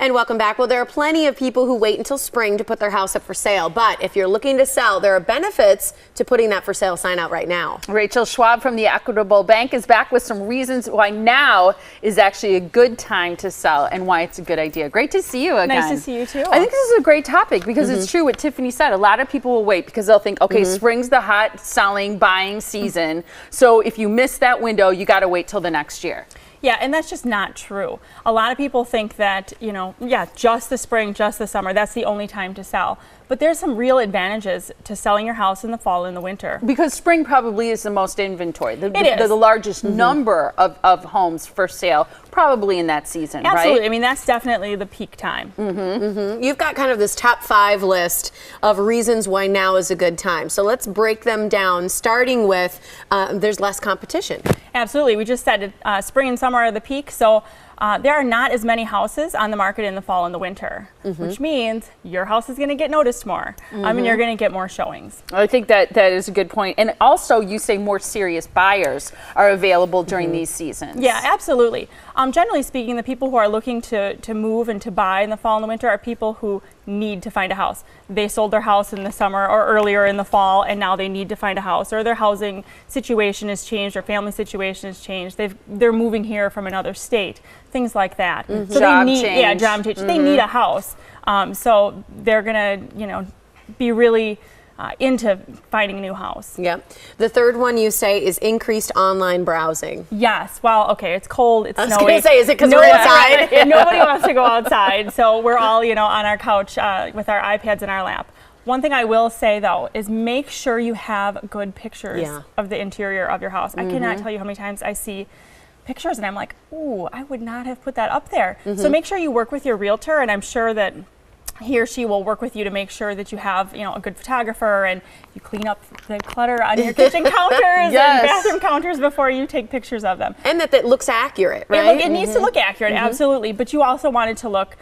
And welcome back. Well, there are plenty of people who wait until spring to put their house up for sale. But if you're looking to sell, there are benefits to putting that for sale sign out right now. Rachel Schwab from the Equitable Bank is back with some reasons why now is actually a good time to sell and why it's a good idea. Great to see you again. Nice to see you too. I think this is a great topic because it's true what Tiffany said. A lot of people will wait because they'll think, okay, spring's the hot selling, buying season. So if you miss that window, you got to wait till the next year. Yeah, and that's just not true. A lot of people think that, just the spring, just the summer, that's the only time to sell. But there's some real advantages to selling your house in the fall and the winter. Because spring probably is the most inventory, the largest number of homes for sale, probably in that season, Absolutely. right? I mean, that's definitely the peak time. You've got kind of this top 5 list of reasons why now is a good time. So let's break them down, starting with there's less competition. Absolutely. We just said spring and summer are the peak. So there are not as many houses on the market in the fall and the winter, which means your house is going to get noticed more. I mean, you're going to get more showings. I think that is a good point. And also, you say more serious buyers are available during these seasons. Yeah, absolutely. Generally speaking, the people who are looking to move and to buy in the fall and the winter are people who need to find a house. They sold their house in the summer or earlier in the fall, and now they need to find a house, or their housing situation has changed, or family situation has changed. They're moving here from another state, things like that. So job they need, change. job change. They need a house, so they're gonna, be really into finding a new house. Yep. The third one you say is increased online browsing. Yes. Well, okay, it's cold, it's snowy. I was going to say, is it because we're inside? Nobody wants to go outside, so we're all, on our couch with our iPads in our lap. One thing I will say, though, is make sure you have good pictures of the interior of your house. I cannot tell you how many times I see pictures and I'm like, ooh, I would not have put that up there. So make sure you work with your realtor, and I'm sure that he or she will work with you to make sure that you have, a good photographer, and you clean up the clutter on your kitchen counters and bathroom counters before you take pictures of them. And that looks accurate, right? It needs to look accurate, absolutely. But you also want it to look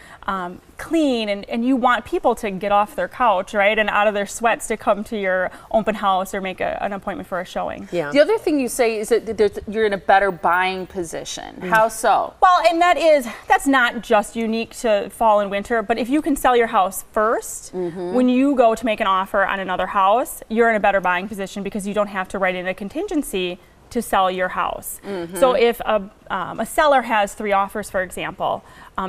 clean, and you want people to get off their couch, right, and out of their sweats to come to your open house or make an appointment for a showing. Yeah. The other thing you say is that you're in a better buying position. How so? Well, and that's not just unique to fall and winter, but if you can sell your house first, when you go to make an offer on another house, you're in a better buying position because you don't have to write in a contingency to sell your house. So if a seller has 3 offers, for example,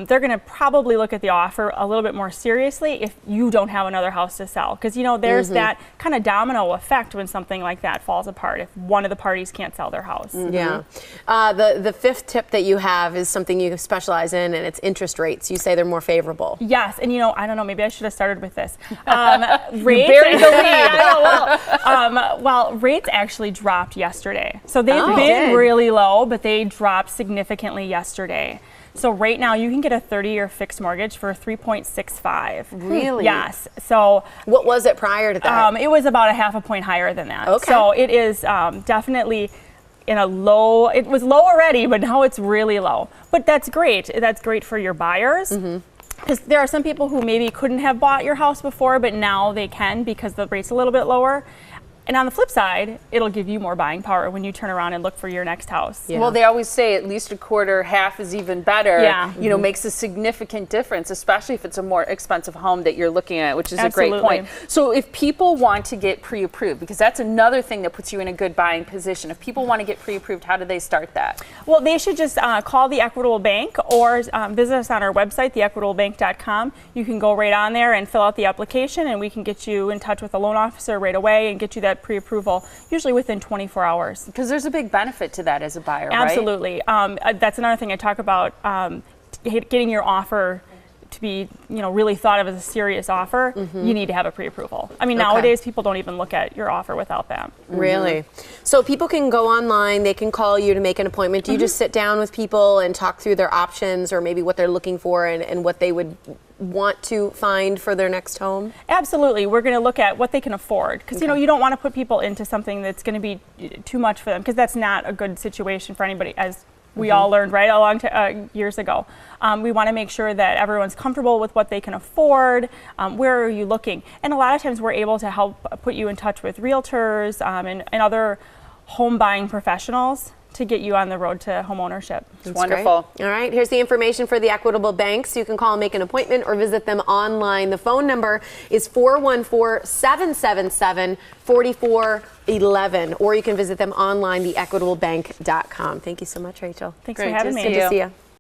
they're going to probably look at the offer a little bit more seriously if you don't have another house to sell. Because, there's that kind of domino effect when something like that falls apart if one of the parties can't sell their house. Yeah. The 5th tip that you have is something you specialize in, and it's interest rates. You say they're more favorable. Yes. And, I don't know, maybe I should have started with this. Rates, buried the lead. Well, rates actually dropped yesterday. So they've been really low, but they dropped significantly yesterday. So right now you can get a 30-year fixed mortgage for 3.65. Really? Yes. So what was it prior to that? it was about a half a point higher than that. Okay. So it is definitely in a low. It was low already, but now it's really low. But that's great. That's great for your buyers. Because there are some people who maybe couldn't have bought your house before, but now they can because the rate's a little bit lower. And on the flip side, it'll give you more buying power when you turn around and look for your next house. Well, they always say at least a quarter, half is even better. Yeah. Makes a significant difference, especially if it's a more expensive home that you're looking at, which is a great point. So if people want to get pre-approved, because that's another thing that puts you in a good buying position. If people want to get pre-approved, how do they start that? Well, they should just call the Equitable Bank or visit us on our website, theequitablebank.com. You can go right on there and fill out the application, and we can get you in touch with a loan officer right away and get you that pre-approval, usually within 24 hours. Because there's a big benefit to that as a buyer, Absolutely. right? That's another thing I talk about, getting your offer to be, really thought of as a serious offer. You need to have a pre-approval. I mean, nowadays people don't even look at your offer without that. Really? So people can go online, they can call you to make an appointment. Do you just sit down with people and talk through their options, or maybe what they're looking for and what they would want to find for their next home? Absolutely. We're going to look at what they can afford, because you don't want to put people into something that's going to be too much for them, because that's not a good situation for anybody, as we all learned years ago. We want to make sure that everyone's comfortable with what they can afford. Where are you looking? And a lot of times we're able to help put you in touch with realtors and other home buying professionals to get you on the road to homeownership. It's wonderful. Great. All right, here's the information for the Equitable Banks. You can call and make an appointment or visit them online. The phone number is 414-777-4411, or you can visit them online, theequitablebank.com. Thank you so much, Rachel. Thanks for having me. Good to see you.